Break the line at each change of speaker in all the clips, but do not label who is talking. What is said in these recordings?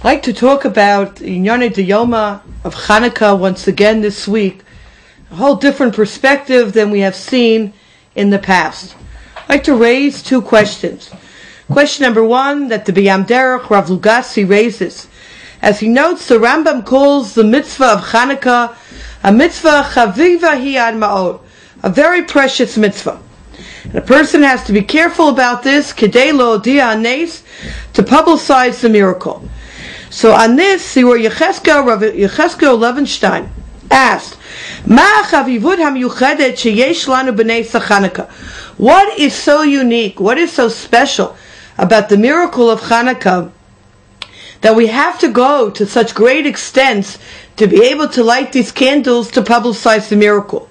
I'd like to talk about Inyane Yoma of Chanukah once again this week, a whole different perspective than we have seen in the past. I'd like to raise two questions. Question number one, that the B'yam Derech Rav Lugassi raises. As he notes, the Rambam calls the mitzvah of Chanukah a mitzvah chaviva hi ad ma'od, a very precious mitzvah. And a person has to be careful about this, kedei lo odia hanes, to publicize the miracle. So on this, Rav Yecheskel Levenstein asked, Ma chavivut hamyuchedet sheyesh lanu b'nei Chanukah? What is so unique, what is so special about the miracle of Chanukah that we have to go to such great extents to be able to light these candles to publicize the miracle?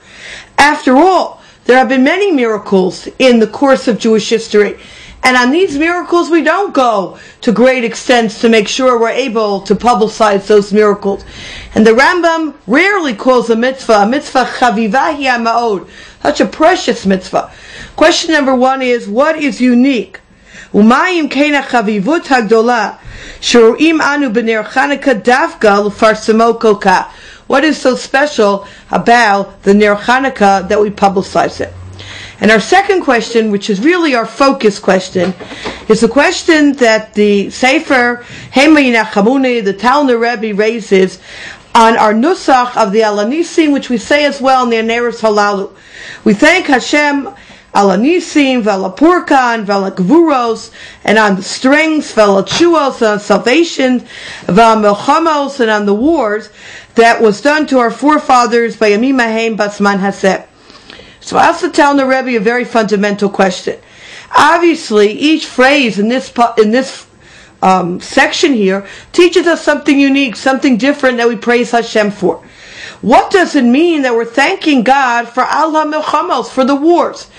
After all, there have been many miracles in the course of Jewish history, and on these miracles we don't go to great extents to make sure we're able to publicize those miracles. And the Rambam rarely calls a mitzvah chaviva hi ma'od, such a precious mitzvah. Question number one is, what is unique? Umayim kena chavivut hagdola sheruim anu b'ner Chanukah davka l'farsamo kolka. What is so special about the Ner Chanukah that we publicize it? And our second question, which is really our focus question, is the question that the Sefer Hema Yinachamuni, the Talmud Rebbe, raises on our nusach of the Alanisim, which we say as well in the Aneres Halalu. We thank Hashem Alanisim, Velapurkan, Velagvuros, and on the strings, Velachuos, on salvation, Velmelchamos, and on the wars that was done to our forefathers by Yamim Haim Basman Haseh. So I also tell the Rebbe a very fundamental question. Obviously, each phrase in this section here teaches us something unique, something different that we praise Hashem for. What does it mean that we're thanking God for Al HaMilchamos, for the wars?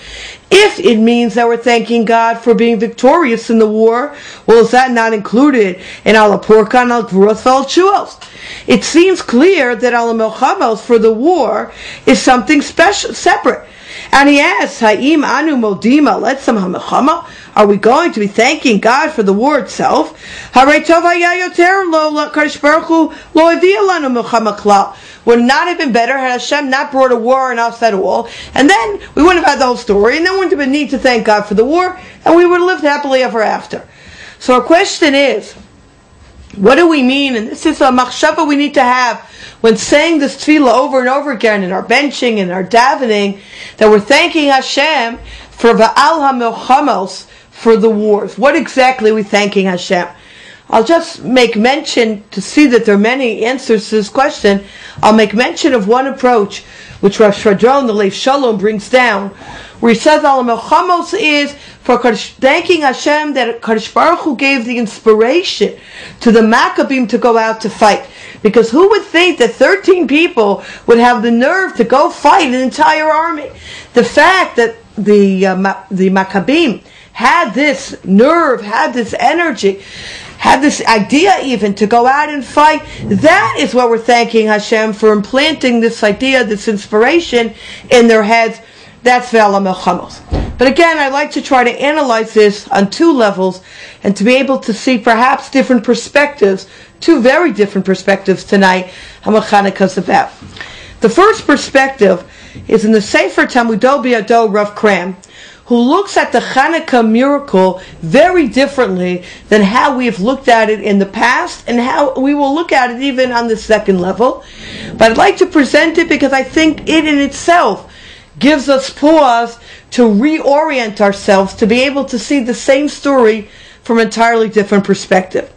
If it means that we're thanking God for being victorious in the war, well, is that not included in Al HaPurkan, Al Gvuros, Al Chuos? It seems clear that Al HaMilchamos for the war is something special, separate. And he asks, Ha'im anu modima letzam ha'milchama? Are we going to be thanking God for the war itself? Harei tov haya yoter lo kadosh baruch hu lo havia lanu milchama klal. Would it not have been better had Hashem not brought a war on us at all? And then we wouldn't have had the whole story, and then we wouldn't have been need to thank God for the war, and we would have lived happily ever after. So our question is, what do we mean? And this is a machshava we need to have when saying this tefillah over and over again in our benching and our davening, that we're thanking Hashem for va'al ha'milchamos, for the wars. What exactly are we thanking Hashem? I'll just make mention, to see that there are many answers to this question, I'll make mention of one approach which Rav Shradron, the Leif Shalom, brings down, where he says Al HaMilchamos is for thanking Hashem that Kadosh Baruch Hu gave the inspiration to the Maccabim to go out to fight. Because who would think that 13 people would have the nerve to go fight an entire army? The fact that the Maccabim had this nerve, had this energy, had this idea even to go out and fight, that is what we're thanking Hashem for, implanting this idea, this inspiration in their heads. That's Ve'al HaMilchamos. But again, I like to try to analyze this on two levels and to be able to see perhaps different perspectives, two very different perspectives tonight on what Chanukah is about. The first perspective is in the Sefer Talmudo B'Yado Rav Kram, who looks at the Chanukah miracle very differently than how we've looked at it in the past and how we will look at it even on the second level. But I'd like to present it because I think it in itself gives us pause to reorient ourselves to be able to see the same story from an entirely different perspective.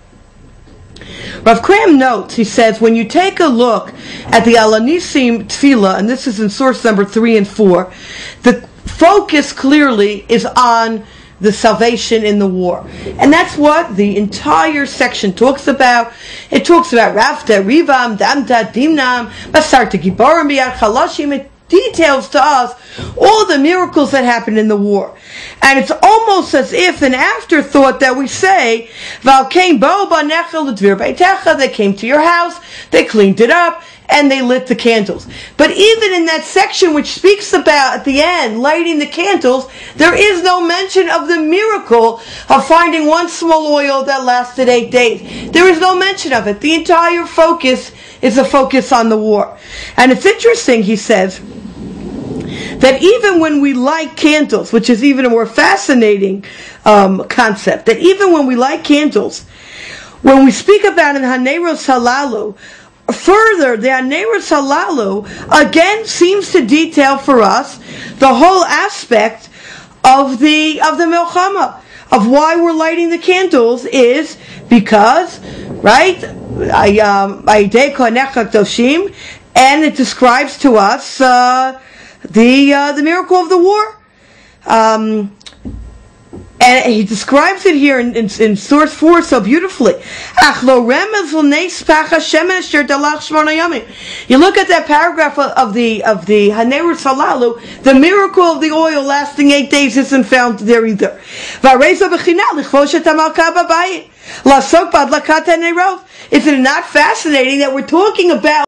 Rav Kram notes, he says, when you take a look at the Alanisim Tefillah, and this is in source number 3 and 4, the focus clearly is on the salvation in the war. And that's what the entire section talks about. It talks about Rafta, Rivam, Damda, Dimnam, Basarta, Giborim, Biyad, Chalashim. It details to us all the miracles that happened in the war. And it's almost as if an afterthought that we say, they came to your house, they cleaned it up, and they lit the candles. But even in that section which speaks about, at the end, lighting the candles, there is no mention of the miracle of finding one small oil that lasted 8 days. There is no mention of it. The entire focus is a focus on the war. And it's interesting, he says, that even when we light candles, which is even a more fascinating concept, that even when we light candles, when we speak about in Haneros Halalu, further, the Haneros Halalu again seems to detail for us the whole aspect of the Milchama, of why we're lighting the candles, is because, right, and it describes to us the miracle of the war. And he describes it here in source 4 so beautifully. You look at that paragraph of the Hanerus Halalu, the miracle of the oil lasting 8 days isn't found there either. Isn't it not fascinating that we're talking about